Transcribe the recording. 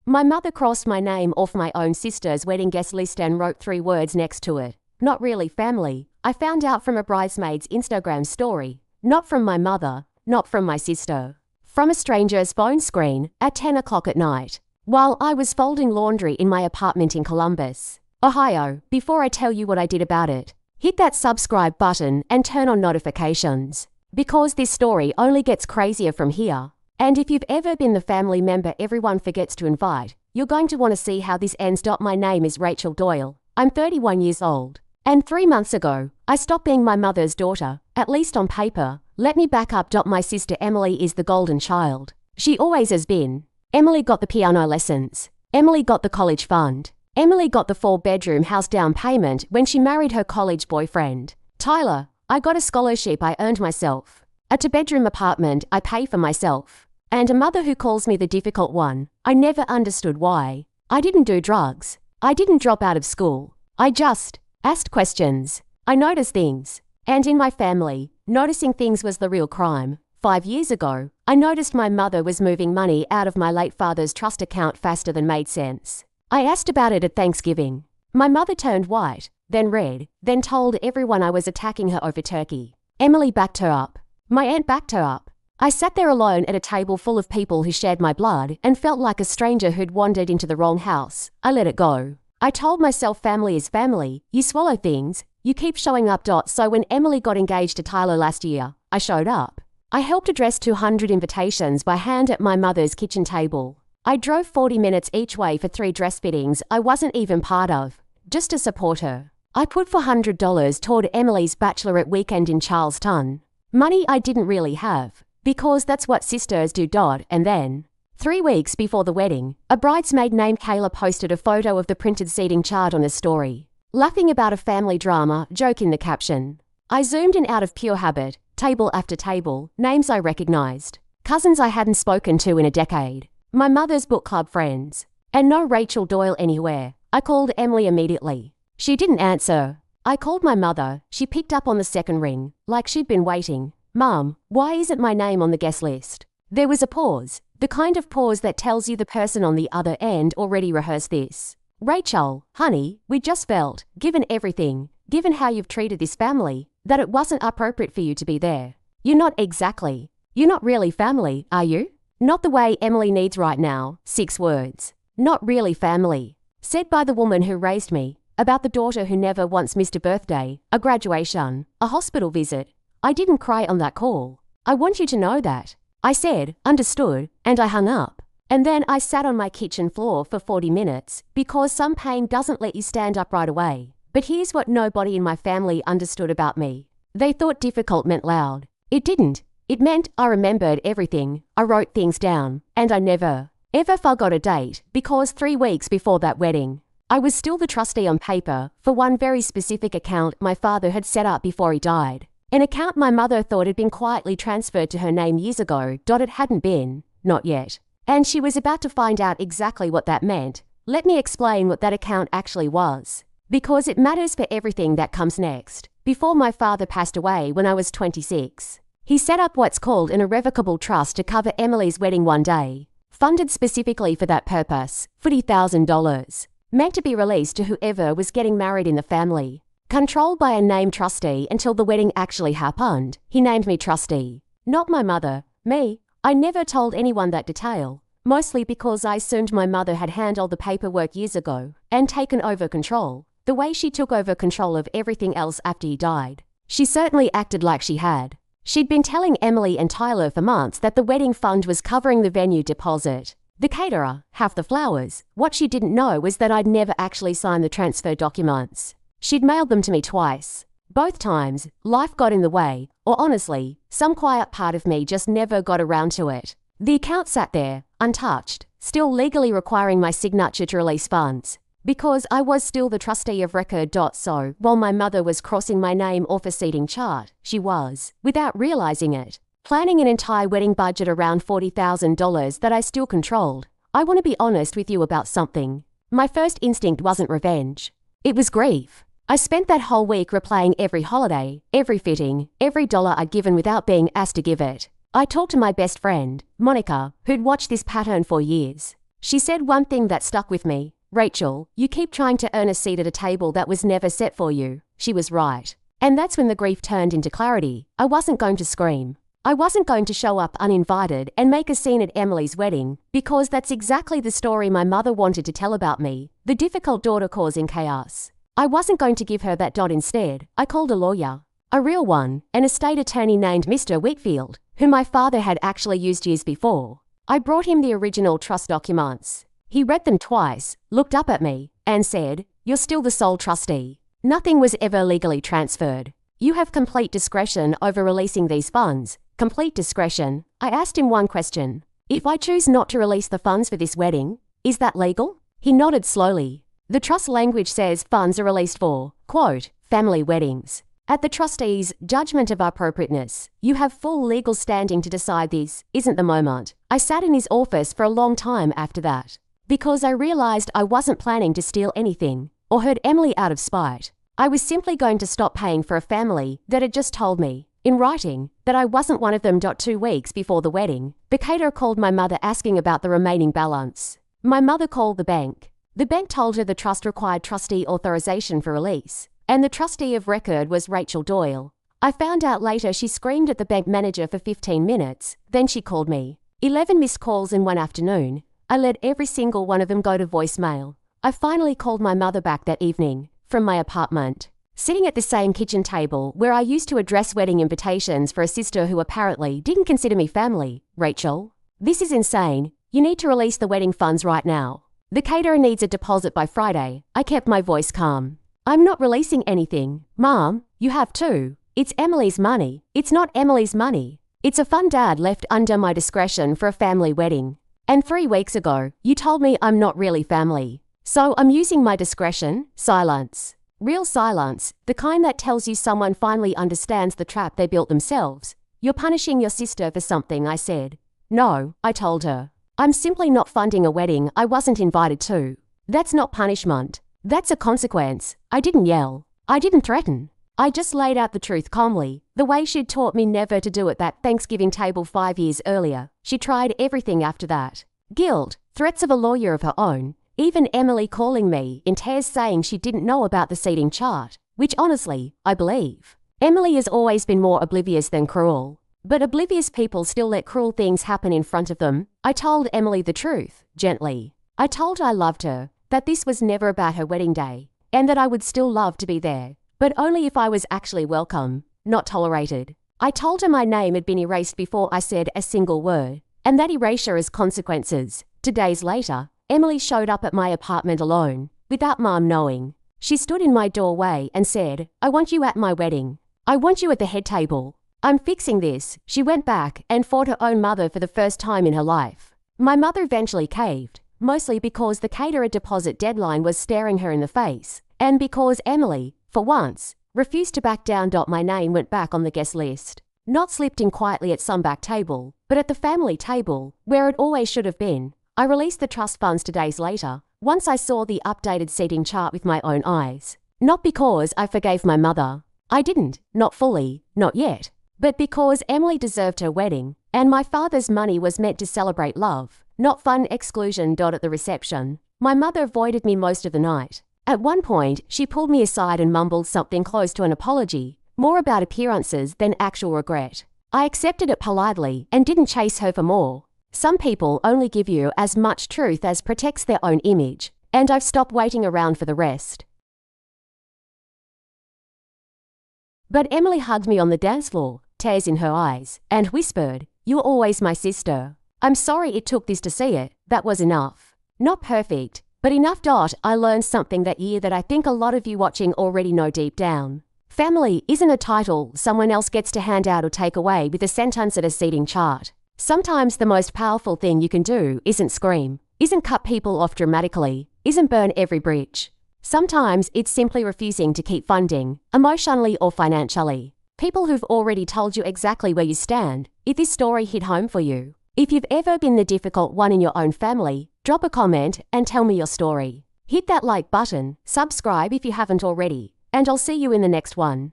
My mother crossed my name off my own sister's wedding guest list and wrote 3 words next to it. Not really family. I found out from a bridesmaid's Instagram story. Not from my mother, not from my sister. From a stranger's phone screen at 10 o'clock at night, while I was folding laundry in my apartment in Columbus, Ohio. Before I tell you what I did about it, hit that subscribe button and turn on notifications, because this story only gets crazier from here. And if you've ever been the family member everyone forgets to invite, you're going to want to see how this ends. My name is Rachel Doyle. I'm 31 years old. And 3 months ago, I stopped being my mother's daughter, at least on paper. Let me back up. My sister Emily is the golden child. She always has been. Emily got the piano lessons. Emily got the college fund. Emily got the 4-bedroom house down payment when she married her college boyfriend, Tyler. I got a scholarship I earned myself. A 2-bedroom apartment I pay for myself. And a mother who calls me the difficult one. I never understood why. I didn't do drugs. I didn't drop out of school. I just asked questions. I noticed things. And in my family, noticing things was the real crime. 5 years ago, I noticed my mother was moving money out of my late father's trust account faster than made sense. I asked about it at Thanksgiving. My mother turned white, then red, then told everyone I was attacking her over turkey. Emily backed her up. My aunt backed her up. I sat there alone at a table full of people who shared my blood and felt like a stranger who'd wandered into the wrong house. I let it go. I told myself family is family. You swallow things. You keep showing up. So when Emily got engaged to Tyler last year, I showed up. I helped address 200 invitations by hand at my mother's kitchen table. I drove 40 minutes each way for 3 dress fittings I wasn't even part of, just to support her. I put $400 toward Emily's bachelorette weekend in Charleston. Money I didn't really have, because that's what sisters do. And then, 3 weeks before the wedding, a bridesmaid named Kayla posted a photo of the printed seating chart on a story, laughing about a family drama joke in the caption. I zoomed in out of pure habit, table after table, names I recognized, cousins I hadn't spoken to in a decade, my mother's book club friends, and no Rachel Doyle anywhere. I called Emily immediately. She didn't answer. I called my mother. She picked up on the second ring, like she'd been waiting. Mom, why isn't my name on the guest list? There was a pause, the kind of pause that tells you the person on the other end already rehearsed this. Rachel, honey, we just felt, given everything, given how you've treated this family, that it wasn't appropriate for you to be there. You're not exactly. You're not really family, are you? Not the way Emily needs right now. 6 words. Not really family. Said by the woman who raised me, about the daughter who never once missed a birthday, a graduation, a hospital visit. I didn't cry on that call. I want you to know that. I said, understood, and I hung up. And then I sat on my kitchen floor for 40 minutes, because some pain doesn't let you stand up right away. But here's what nobody in my family understood about me. They thought difficult meant loud. It didn't. It meant I remembered everything. I wrote things down. And I never, ever forgot a date, because 3 weeks before that wedding, I was still the trustee on paper for one very specific account my father had set up before he died. An account my mother thought had been quietly transferred to her name years ago. It hadn't been. Not yet. And she was about to find out exactly what that meant. Let me explain what that account actually was, because it matters for everything that comes next. Before my father passed away when I was 26, he set up what's called an irrevocable trust to cover Emily's wedding one day, funded specifically for that purpose, $40,000, meant to be released to whoever was getting married in the family, controlled by a named trustee until the wedding actually happened. He named me trustee, not my mother, me. I never told anyone that detail, mostly because I assumed my mother had handled the paperwork years ago and taken over control, the way she took over control of everything else after he died. She certainly acted like she had. She'd been telling Emily and Tyler for months that the wedding fund was covering the venue deposit, the caterer, half the flowers. What she didn't know was that I'd never actually signed the transfer documents. She'd mailed them to me twice. Both times, life got in the way, or honestly, some quiet part of me just never got around to it. The account sat there, untouched, still legally requiring my signature to release funds, because I was still the trustee of record. So, while my mother was crossing my name off a seating chart, she was, without realizing it, planning an entire wedding budget around $40,000 that I still controlled. I want to be honest with you about something. My first instinct wasn't revenge. It was grief. I spent that whole week replaying every holiday, every fitting, every dollar I'd given without being asked to give it. I talked to my best friend, Monica, who'd watched this pattern for years. She said one thing that stuck with me. "Rachel, you keep trying to earn a seat at a table that was never set for you." She was right. And that's when the grief turned into clarity. I wasn't going to scream. I wasn't going to show up uninvited and make a scene at Emily's wedding, because that's exactly the story my mother wanted to tell about me, the difficult daughter causing chaos. I wasn't going to give her that dot. Instead, I called a lawyer. A real one, an estate attorney named Mr. Whitfield, whom my father had actually used years before. I brought him the original trust documents. He read them twice, looked up at me, and said, "You're still the sole trustee. Nothing was ever legally transferred. You have complete discretion over releasing these funds." Complete discretion. I asked him one question. "If I choose not to release the funds for this wedding, is that legal?" He nodded slowly. "The trust language says funds are released for, quote, family weddings. At the trustee's judgment of appropriateness, you have full legal standing to decide. This isn't the moment." I sat in his office for a long time after that, because I realized I wasn't planning to steal anything or hurt Emily out of spite. I was simply going to stop paying for a family that had just told me, in writing, that I wasn't one of them. 2 weeks before the wedding, the caterer called my mother asking about the remaining balance. My mother called the bank. The bank told her the trust required trustee authorization for release, and the trustee of record was Rachel Doyle. I found out later she screamed at the bank manager for 15 minutes, then she called me. 11 missed calls in one afternoon. I let every single one of them go to voicemail. I finally called my mother back that evening, from my apartment. Sitting at the same kitchen table where I used to address wedding invitations for a sister who apparently didn't consider me family. "Rachel, this is insane. You need to release the wedding funds right now. The caterer needs a deposit by Friday." I kept my voice calm. "I'm not releasing anything. Mom, you have to. It's Emily's money. It's not Emily's money. It's a fund Dad left under my discretion for a family wedding. And 3 weeks ago, you told me I'm not really family. So I'm using my discretion." Silence. Real silence, the kind that tells you someone finally understands the trap they built themselves. "You're punishing your sister for something," I said. "No," I told her. "I'm simply not funding a wedding I wasn't invited to. That's not punishment. That's a consequence." I didn't yell. I didn't threaten. I just laid out the truth calmly, the way she'd taught me never to do at that Thanksgiving table 5 years earlier. She tried everything after that. Guilt, threats of a lawyer of her own, even Emily calling me in tears saying she didn't know about the seating chart, which honestly, I believe. Emily has always been more oblivious than cruel. But oblivious people still let cruel things happen in front of them. I told Emily the truth, gently. I told her I loved her, that this was never about her wedding day, and that I would still love to be there, but only if I was actually welcome, not tolerated. I told her my name had been erased before I said a single word, and that erasure has consequences. 2 days later, Emily showed up at my apartment alone, without Mom knowing. She stood in my doorway and said, "I want you at my wedding. I want you at the head table. I'm fixing this." She went back and fought her own mother for the first time in her life. My mother eventually caved, mostly because the caterer deposit deadline was staring her in the face, and because Emily, for once, refused to back down. My name went back on the guest list. Not slipped in quietly at some back table, but at the family table, where it always should have been. I released the trust funds 2 days later, once I saw the updated seating chart with my own eyes. Not because I forgave my mother. I didn't, not fully, not yet. But because Emily deserved her wedding, and my father's money was meant to celebrate love, not fun exclusion. At the reception, my mother avoided me most of the night. At one point, she pulled me aside and mumbled something close to an apology, more about appearances than actual regret. I accepted it politely and didn't chase her for more. Some people only give you as much truth as protects their own image, and I've stopped waiting around for the rest. But Emily hugged me on the dance floor, tears in her eyes, and whispered, "You're always my sister. I'm sorry it took this to see it. That was enough. Not perfect, but enough. I learned something that year that I think a lot of you watching already know deep down. Family isn't a title someone else gets to hand out or take away with a sentence at a seating chart. Sometimes the most powerful thing you can do isn't scream, isn't cut people off dramatically, isn't burn every bridge. Sometimes it's simply refusing to keep funding, emotionally or financially, people who've already told you exactly where you stand. If this story hit home for you, if you've ever been the difficult one in your own family, drop a comment and tell me your story. Hit that like button, subscribe if you haven't already, and I'll see you in the next one.